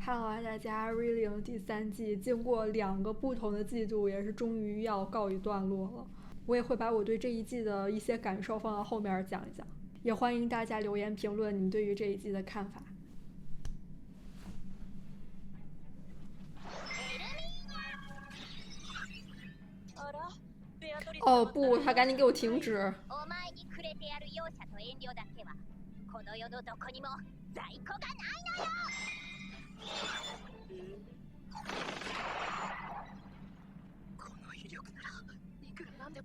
看了大家《瑞灵》第三季，经过2个不同的季度，也是终于要告一段落了。我也会把我对这一季的一些感受放到后面讲一讲，也欢迎大家留言评论你们对于这一季的看法。哦不，他赶紧给我停止！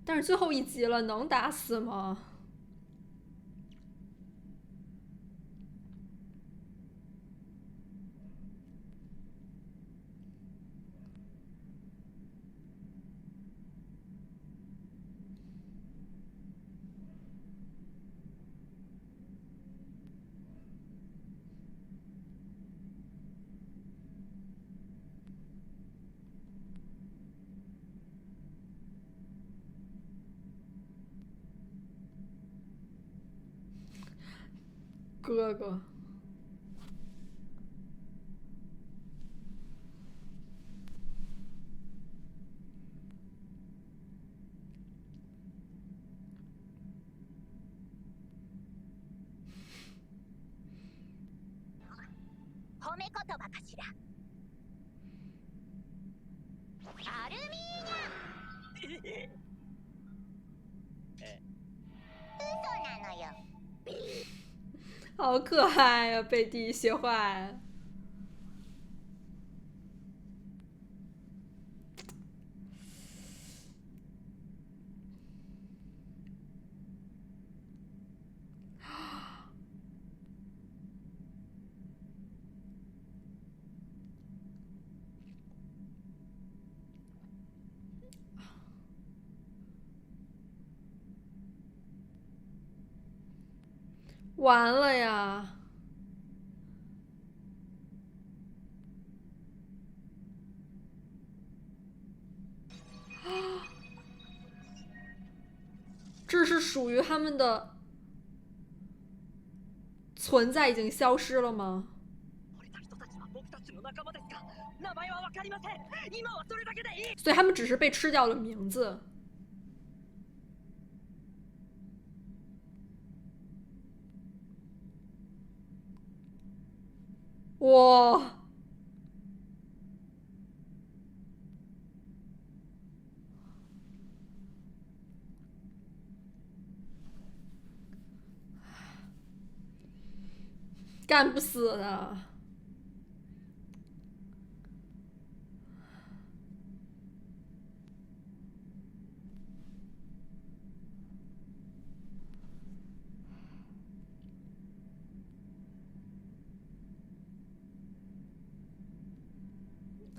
但是最后一集了，能打死吗？哥哥，褒め言葉かしら。アルミーニャ。嘘なのよ。好可爱呀、贝蒂学坏。完了呀！这是属于他们的存在已经消失了吗？所以他们只是被吃掉了名字。哇！干不死的。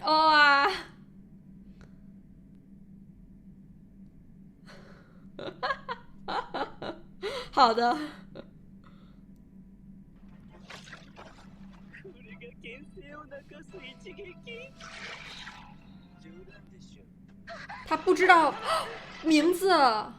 哇！好的。他不知道名字。啊！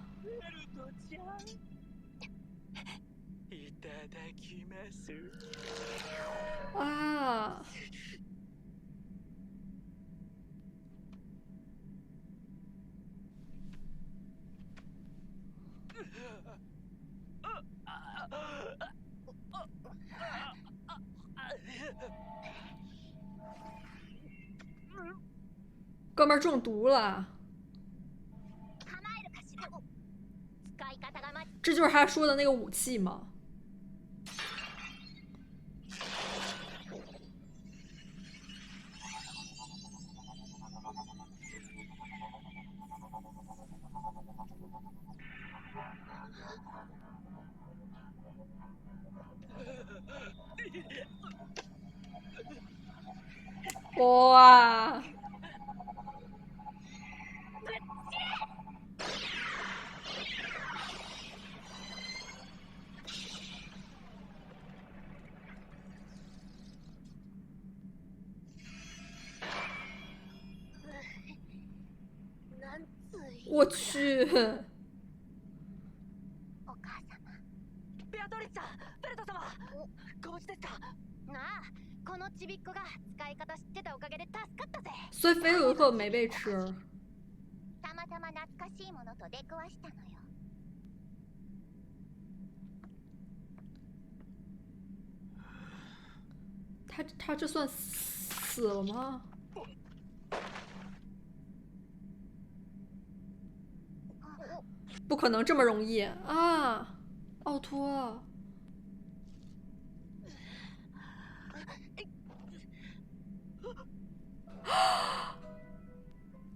哥们儿中毒了。这就是他说的那个武器吗？哇！我去！お母様。ベアトリスさん、ベルト様、ご無事ですか？ああ、このちびっこが使い方知ってたおかげで助かったぜ。所以菲鲁特没被吃。たまたま懐かしいものと出くわしたのよ。他这算死了吗？不可能这么容易啊！奥托，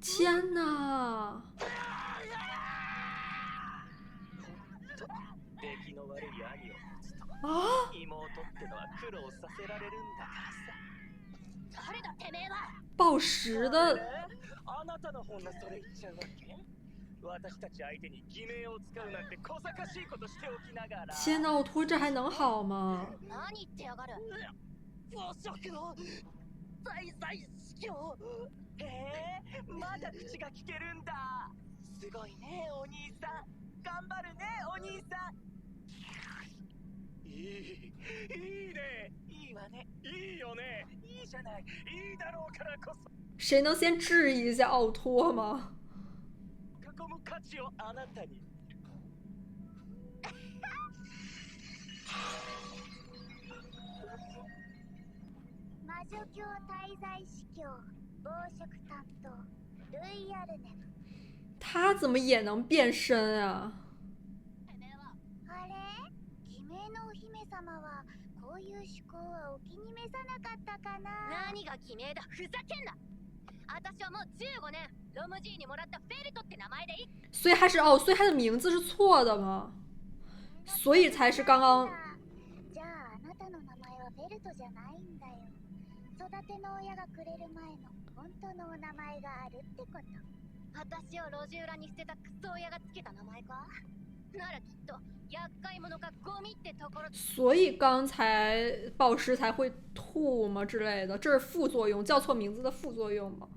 天哪！出来の悪い兄を持つと啊！妹ってのは苦労させられるんだからさ。誰だてめえは。暴食的，あなたの方がそれ言っちゃうわけ？私たち相手に偽名を使うなんて小賢しいことしておきながら。天哪，奥托这还能好吗？何言ってやがる。汚職の在在司教。へえ、まだ口が聞けるんだ。すごいね、お兄さん。頑張るね、お兄さん。いいね、いいわね、いいよね、いいじゃない、いいだろうからこそ。谁能先质疑一下奥托吗？囲む価値をあなたに。魔女教滞在司教、暴食担当、ルイヤルネム。他怎么也能变身啊？あれ？偽名のお姫様はこういう趣向はお気に召さなかったかな。何が偽名だ、ふざけんな。私はもう15年ロムジーにもらったフェルトって名前でいい。所以他是哦，所以他的名字是错的吗？所以才是刚刚。じゃああなたの名前はフェルトじゃないんだよ。育ての親がくれる前の本当のお名前があるってこと。私を路地裏に捨てたクソ親がつけた名前か。ならきっと厄介者かゴミってところ。所以刚才暴食才会吐吗之类的，这是副作用，叫错名字的副作用吗？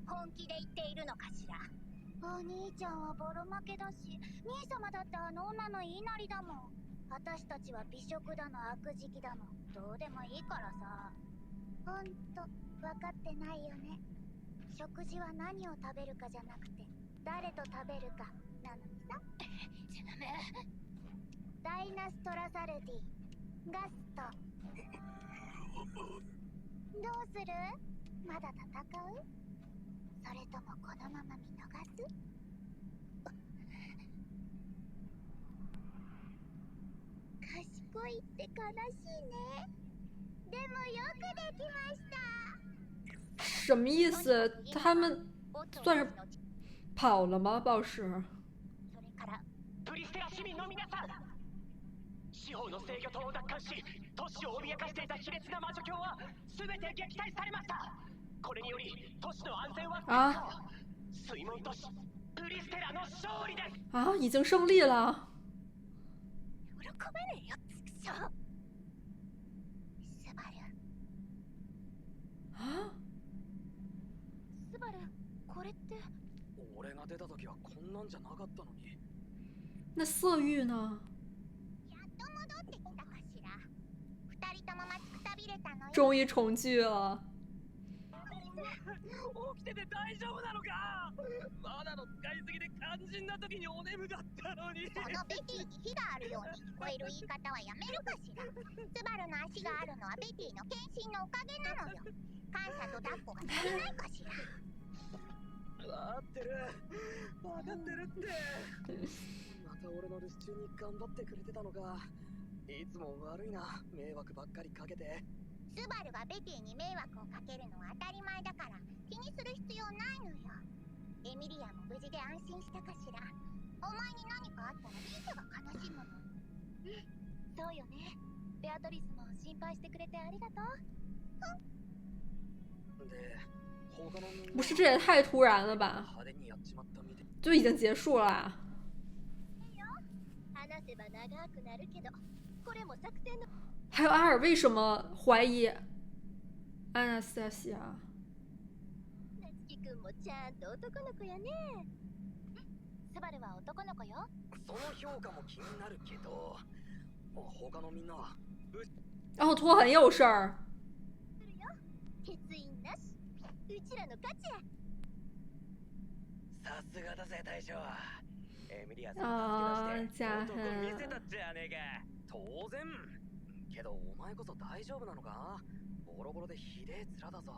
本気で言っているのかしら。お兄ちゃんはボロ負けだし、兄様だってあの女の言いなりだもん。私たちは美食だの悪食だのどうでもいいからさ。ほんと分かってないよね。食事は何を食べるかじゃなくて誰と食べるかなのにさ。ダイナストラサルディ、ガスト。どうする？まだ戦う？それともこのまま見逃す？賢いって悲しいね。でもよくできました。什么意思？他们算是跑了吗？暴食。それからプリステラ市民の皆さん、司法の制御塔を奪還し都市を脅かしていた卑劣な魔女教は全て撃退されました。これにより都市の安全は確保。水門都市プリステラの勝利です。啊，已经胜利了。喜べねえよ、畜生。スバル。啊，スバル、これって。俺が出た時はこんなんじゃなかったのに。那色欲呢？やっと戻ってきたかしら。二人とも待ちくたびれたのよ。终于重聚了。起きてて大丈夫なのか？まだの使いすぎで肝心な時にお眠だったのに。そのベティに火があるように聞こえる言い方はやめるかしら。スバルの足があるのはベティの献身のおかげなのよ。感謝と抱っこが足りないかしら。分かってる分かってるって。また俺の留守中に頑張ってくれてたのか。いつも悪いな、迷惑ばっかりかけて。スバルがベティに迷惑をかけるのは当たり前だから気にする必要ないのよ。エミリアも無事で安心したかしら。お前に何かあったらリーゼが悲しむの。そうよね。ベアトリスも心配してくれてありがとう。で、他のみんな不是，这也太突然了吧？派手にやっちまったみて。就已经结束了啊。話せば長くなるけど、これも作戦の。还有阿尔为什么怀疑安娜斯塔西亚？夏希くんもちゃんと男の子やね。スバルは男の子よ。その評価も気になるけど、他のみんなは奥托很有事儿。欠員なし。うちらの勝ちや。さすがだぜ大将。エミリアさん助け出して男見せたっちゃねえか。当然。けどお前こそ大丈夫なのか？ボロボロでひでえ面だぞ。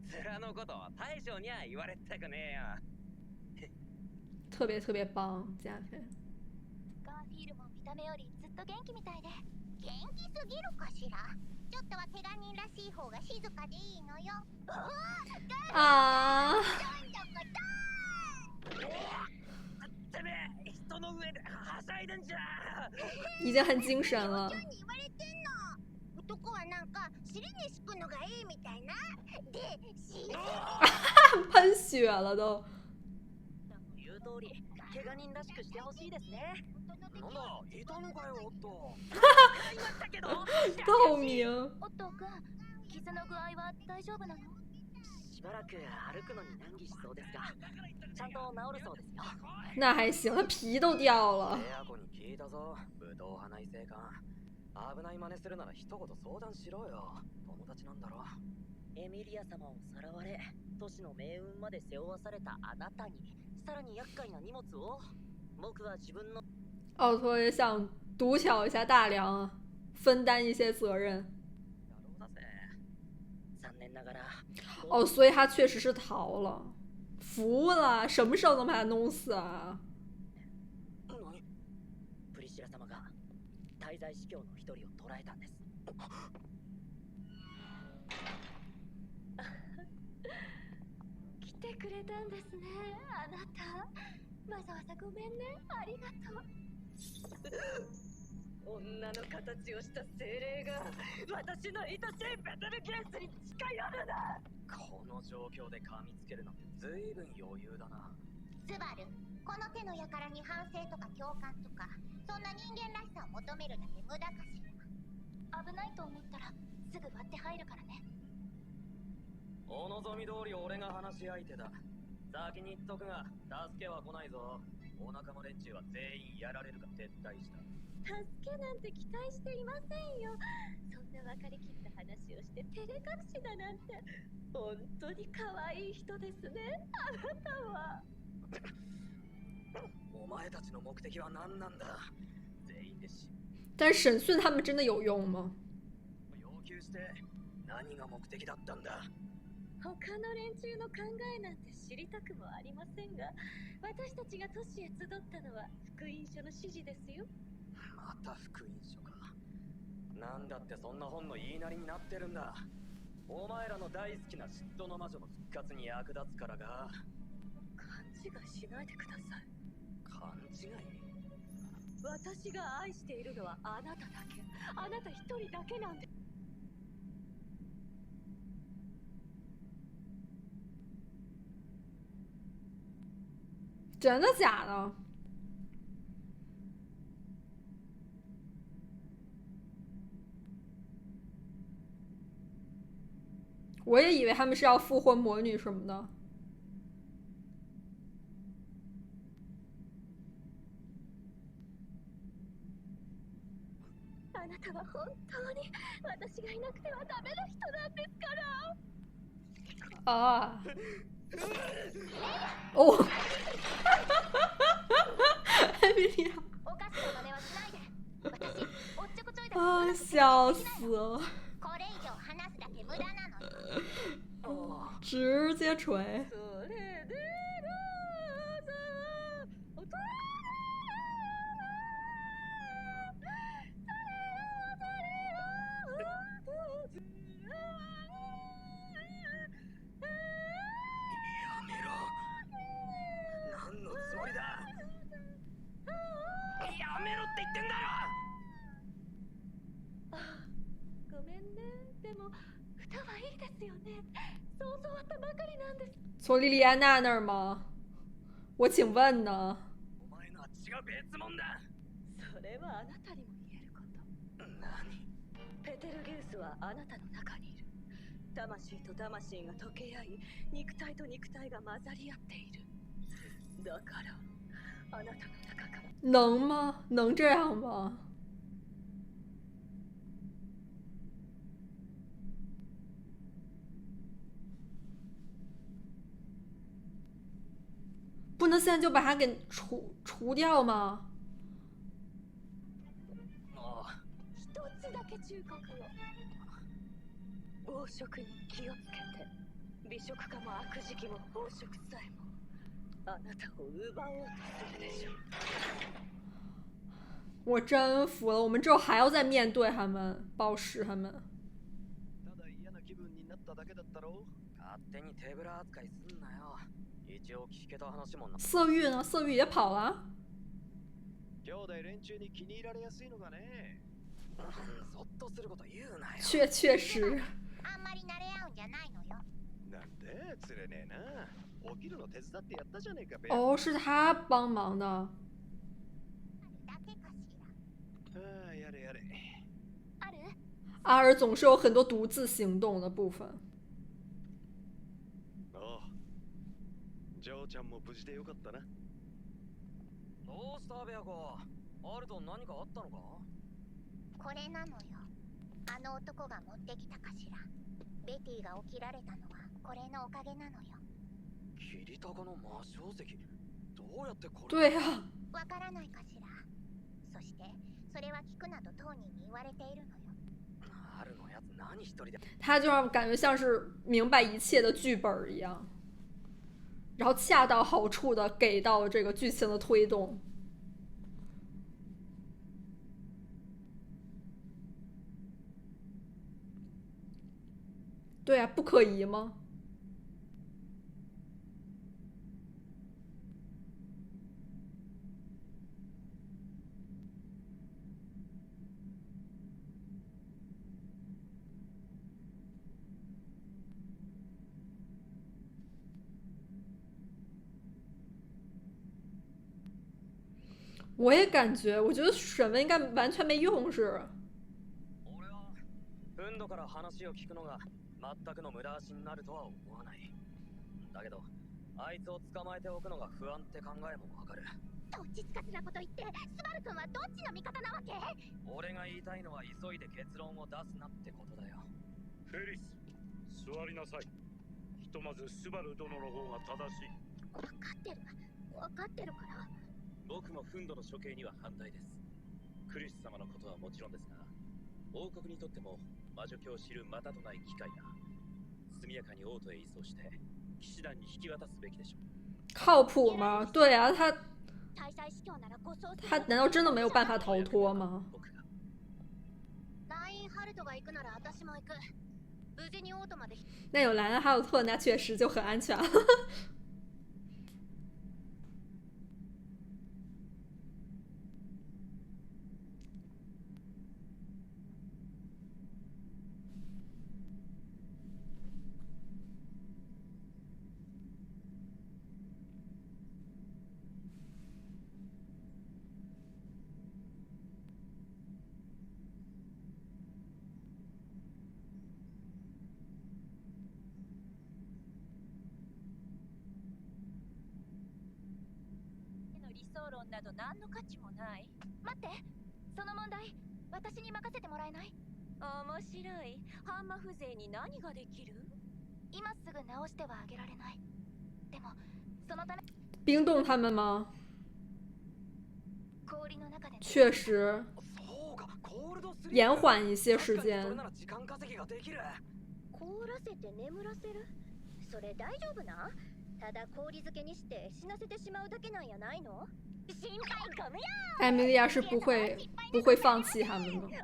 面のこと大将には言われたくねえよ。特别特别棒，加菲。ガーフィールも見た目よりずっと元気みたいで。元気すぎるかしら。ちょっとは怪我人らしい方が静かでいいのよ。啊！てめえ人の上ではしゃいでんじゃ。已经很精神了。言われてんの。男はなんか尻に敷くのがいいみたいな。で、喷血了都。言う通り、怪我人らしくしてほしいですね。なんだ、いたのかよ、おっと。透明。おっとくん、傷の具合は大丈夫なの？しばらく歩くのに難儀しそうですが、ちゃんと治るそうですよ。那还行，他皮都掉了。エアコに聞いたぞ、武闘派内政官。危ない真似するなら一言相談しろよ。友達なんだろ。エミリア様をさらわれ、都市の命運まで背負わされたあなたに、さらに厄介な荷物を。僕は自分の。奥托也想独挑一下大梁啊，分担一些责任。哦，所以他确实是逃了，服了，什么时候能把他弄死啊？プリシラ様が滞在司教の一人を捕らえたんです。来てくれたんですね、あなた。わざわざごめんね、ありがとう。女の形をした精霊が私の愛しいベテルギウスに近寄るな。この状況で噛みつけるなんて随分余裕だな。スバル、この手の輩に反省とか共感とか、そんな人間らしさを求めるだけ無駄かしら。危ないと思ったらすぐ割って入るからね。お望み通り俺が話し相手だ。先に言っとくが、助けは来ないぞ。お仲間連中は全員やられるか撤退した。助けなんて期待していませんよ。そんな分かりきった話をして照れ隠しだなんて。本当に可愛い人ですね、あなたは。お前たちの目的は何なんだ？全員で死。但是审讯他们真的有用吗？要求して何が目的だったんだ？他の連中の考えなんて知りたくもありませんが、私たちが都市へ集ったのは福音書の指示ですよ。また福音書か。なんだってそんな本の言いなりになってるんだ。お前らの大好きな嫉妬の魔女の復活に役立つからが。勘違いしないでください。勘違い？私が愛しているのはあなただけ。あなた一人だけなんで。真的假的？我也以为他们是要复活魔女什么的。あなたは本当に私がいなくてはダメな人なんですから。啊！哦！艾米莉亚！啊，笑死了！直接锤！从莉莉安娜那儿吗？我请问呢？それはあなたにも言えること。何？ペテルギウスはあなたの中にいる。魂と魂が溶け合い、肉体と肉体が混ざり合っている。だからあなたの中から。能吗？能这样吗？不能现在就把他给除掉吗？一つだけ忠告を。暴食に気をつけて。美食家も悪食も暴食さえもあなたを奪おうとするでしょう。我真服了，我们之后还要再面对他们，暴食他们。ただ嫌な気分になっただけだったろ。勝手に手ぶら扱いすんなよ。一応聞けた話もな。色欲呢？色欲也跑了。兄弟連中に気に入られやすいのがね。そっとすること言うなよ。确实。あんまり慣れ合うんじゃないのよ。なんで釣れねえな。起きるの手伝ってやったじゃねえか。哦，是他帮忙的。だけかしら。ああ、やれやれ。ある？阿尔总是有很多独自行动的部分。ああ。ジョーちゃんも無事でよかったな。どうしたベアコ？アルト何かあったのか？これなのよ。あの男が持ってきたかしら。ベティが起きられたのはこれのおかげなのよ。キリタカの魔晶石。どうやってこれ？对呀。わからないかしら。そしてそれは聞くなと当人に言われているのよ。アルのやつ何一人で？他就让我感觉像是明白一切的剧本一样，然后恰到好处的给到了这个剧情的推动。对啊，不可疑吗？我也感觉，我觉得审问应该完全没用是。俺はフンドから話を聞くのが全くの無駄足になるとは思わない。だけど、あいつを捕まえておくのが不安って考えもわかる。どっちつかずなこと言って、スバル君はどっちの味方なわけ？俺が言いたいのは急いで結論を出すなってことだよ。フェリス、座りなさい。ひとまずスバル殿の方が正しい。分かってる。分かってるから。僕もフンドの処刑には反対です。クリス様のことはもちろんですが、王国にとっても魔女教を知るまたとない機会だ。速やかに王都へ移送して騎士団に引き渡すべきでしょう。靠谱吗？对啊，他大祭司教なら護送する。难道真的没有办法逃脱吗？ラインハルトが行くなら私も行く。無事に王都まで。那有莱恩哈鲁特，那确实就很安全了。理想論など何の価値もない。待って、その問題私に任せてもらえない？面白い。ハンマ風情に何ができる？今すぐ直してはあげられない。でもそのため冰冻他们吗？氷の中で确实延缓一些时间。凍らせて眠らせる？それ大丈夫な？ただ氷漬けにして死なせてしまうだけなんやないの？心配ご無用。艾米莉亚是不会放棄他们的。なぜ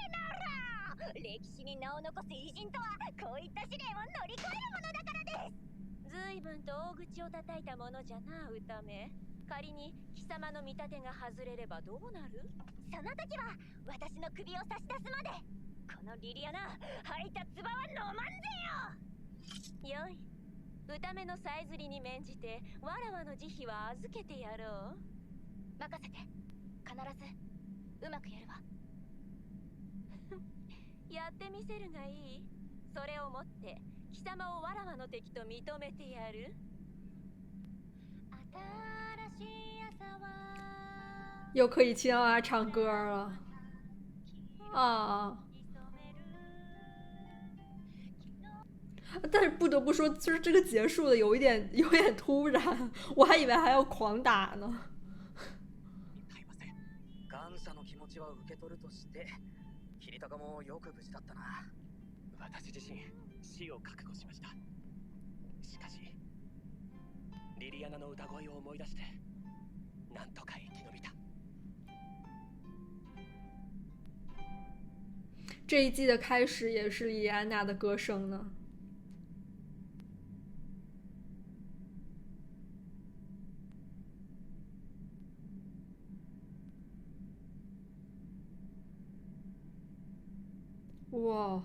なら歴史に名を残す偉人とはこういった試練を乗り越えるものだからです。随分と大口を叩いたものじゃな、歌目。仮に貴様の見立てが外れればどうなる？その時は私の首を差し出すまでこのリリアナ吐いた唾は飲まんぜよ。よい、歌目のさえずりに免じてわらわの慈悲は預けてやろう。任せて、必ずうまくやるわ。やってみせるがいい。それをもって貴様をわらわの敵と認めてやる。新しい朝は又可以听到他唱歌了啊！但是不得不说，就是这个结束的有点突然，我还以为还要狂打呢。感謝の気持ちは受け取るとして、桐高もよく無事だったな。私自身死を覚悟しました。しかしリリアナの歌声を思い出してなんとか生き延びた。这一季的开始也是莉安娜的歌声呢。哇，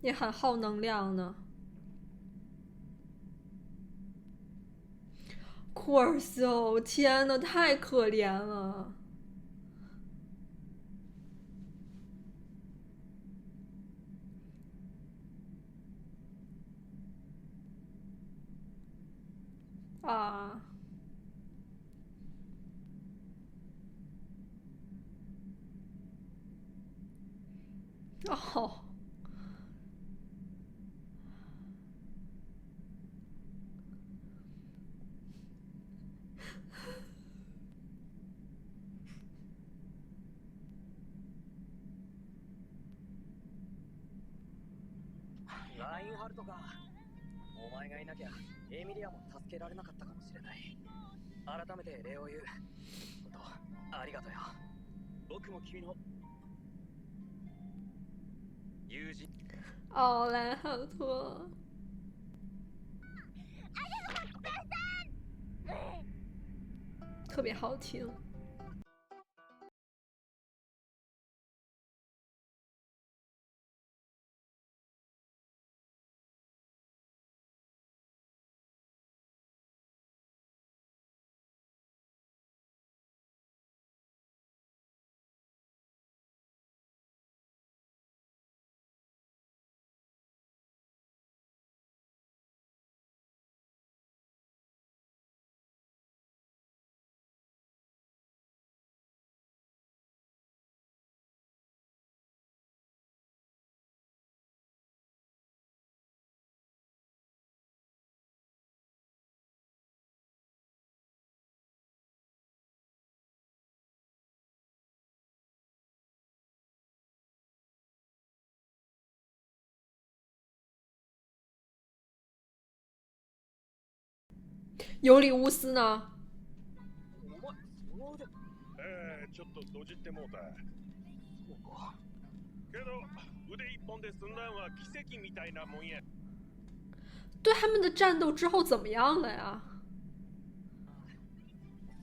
也很耗能量呢。库尔修，天呐，太可怜了。啊。哦。ラインハルトか。お前がいなきゃエミリアも助けられなかったかもしれない。改めて礼を言う。本当ありがとうよ。僕も君の友人。奥莱浩托。特别好听。尤里乌斯呢？ちょっとどじってもうた。けど腕一本で済んだんは奇跡みたいなもんや。对他们的战斗之后怎么样了呀？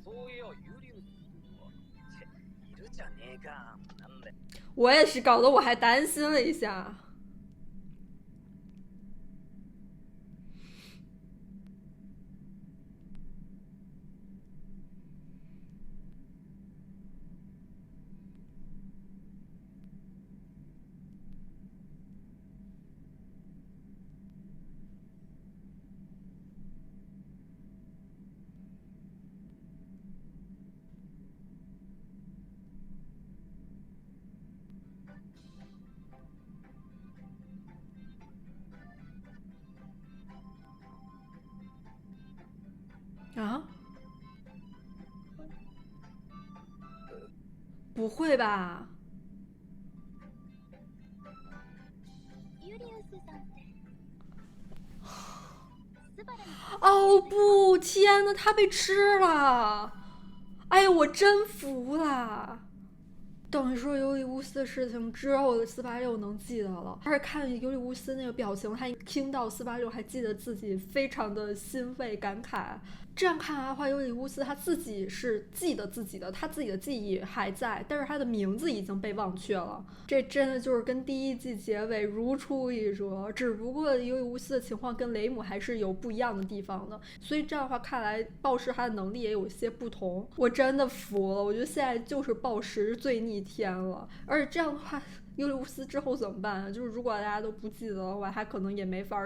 そういやユリウスいるじゃねえか。なんで？我也是，搞得我还担心了一下。啊？不会吧？哦不，天呐，他被吃了！哎呀，我真服了。等于说尤里乌斯的事情之后，486能记得了。而且看尤里乌斯那个表情，他听到486还记得自己，非常的欣慰感慨。这样看来的话，尤里乌斯他自己是记得自己的，他自己的记忆还在，但是他的名字已经被忘却了。这真的就是跟第一季结尾如出一辙，只不过尤里乌斯的情况跟雷姆还是有不一样的地方的，所以这样的话看来暴食他的能力也有一些不同。我真的服了，我觉得现在就是暴食最逆天了，而且这样的话尤利乌斯之后怎么办？就是如果大家都不记得的话，他可能也没法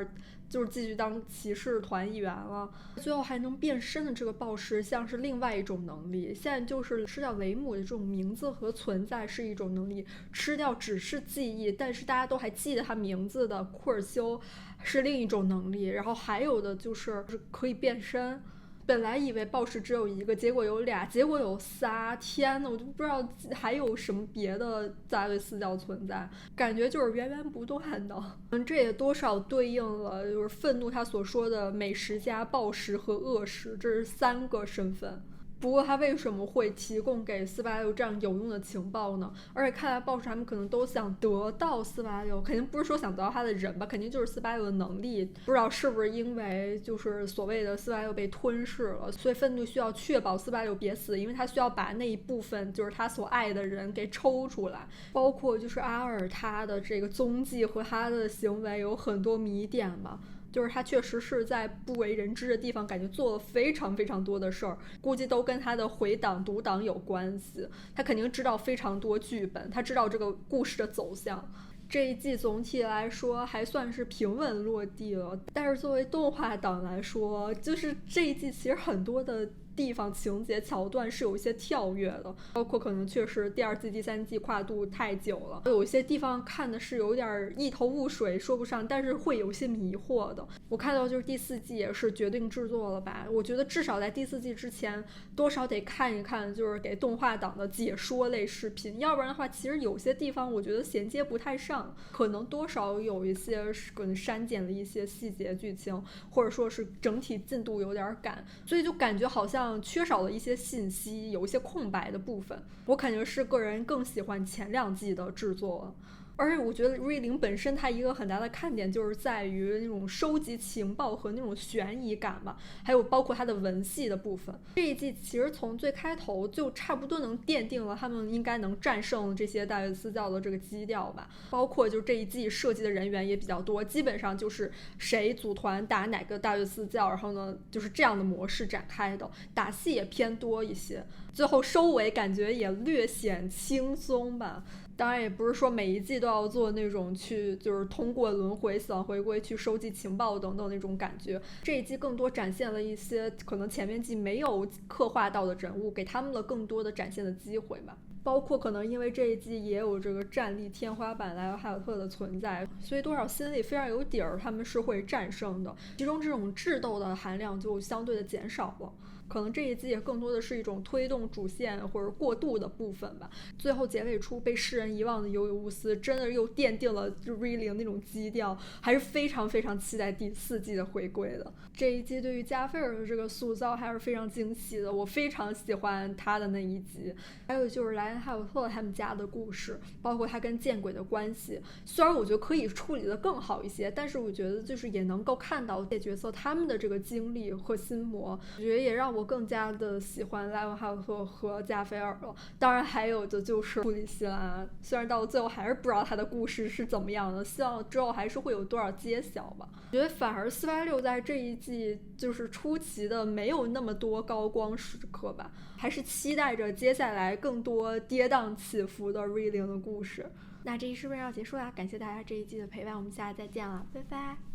就是继续当骑士团一员了。最后还能变身的这个暴食像是另外一种能力。现在就是吃掉雷姆的这种名字和存在是一种能力，吃掉只是记忆但是大家都还记得他名字的库尔修是另一种能力。然后还有的就是可以变身。本来以为暴食只有一个，结果有俩，结果有仨，天呐，我就不知道还有什么别的大卫四教存在，感觉就是源源不断的。这也多少对应了就是愤怒他所说的美食家、暴食和恶食，这是3个身份。不过他为什么会提供给486这样有用的情报呢？而且看来暴食他们可能都想得到486，肯定不是说想得到他的人吧，肯定就是486的能力。不知道是不是因为就是所谓的486被吞噬了，所以愤怒需要确保486别死，因为他需要把那一部分就是他所爱的人给抽出来。包括就是阿尔他的这个踪迹和他的行为有很多谜点嘛。就是他确实是在不为人知的地方感觉做了非常非常多的事儿，估计都跟他的回档读档有关系。他肯定知道非常多剧本，他知道这个故事的走向。这一季总体来说还算是平稳落地了，但是作为动画党来说，就是这一季其实很多的地方情节桥段是有一些跳跃的，包括可能确实第2季第3季跨度太久了，有一些地方看的是有点一头雾水说不上，但是会有一些迷惑的。我看到就是第4季也是决定制作了吧，我觉得至少在第4季之前多少得看一看就是给动画党的解说类视频，要不然的话其实有些地方我觉得衔接不太上，可能多少有一些可能删减了一些细节剧情，或者说是整体进度有点赶，所以就感觉好像缺少了一些信息，有一些空白的部分。我感觉是个人更喜欢前2季的制作。而且我觉得瑞灵本身它一个很大的看点就是在于那种收集情报和那种悬疑感吧，还有包括它的文戏的部分。这一季其实从最开头就差不多能奠定了他们应该能战胜这些大卫四教的这个基调吧，包括就这一季设计的人员也比较多，基本上就是谁组团打哪个大卫四教，然后呢就是这样的模式展开的，打戏也偏多一些，最后收尾感觉也略显轻松吧。当然也不是说每一季都要做那种去就是通过轮回死亡回归去收集情报等等那种感觉，这一季更多展现了一些可能前面季没有刻画到的人物，给他们了更多的展现的机会吧。包括可能因为这一季也有这个战力天花板莱奥哈尔特的存在，所以多少心里非常有底儿，他们是会战胜的，其中这种智斗的含量就相对的减少了。可能这一季也更多的是一种推动主线或者过渡的部分吧。最后结尾处被世人遗忘的尤里乌斯真的又奠定了瑞灵那种基调，还是非常非常期待第4季的回归的。这一季对于加菲尔的这个塑造还是非常惊喜的，我非常喜欢他的那一集。还有就是莱恩哈姆特他们家的故事，包括他跟见鬼的关系，虽然我觉得可以处理的更好一些，但是我觉得就是也能够看到这些角色他们的这个经历和心魔，我觉得也让我更加的喜欢莱文哈姆特和加菲尔了。当然还有的就是库里希兰，虽然到最后还是不知道他的故事是怎么样的，希望之后还是会有多少揭晓吧。我觉得反而486在这一季就是出奇的没有那么多高光时刻吧，还是期待着接下来更多跌宕起伏的瑞灵的故事。那这一视频要结束啦，感谢大家这一季的陪伴，我们下次再见了，拜拜。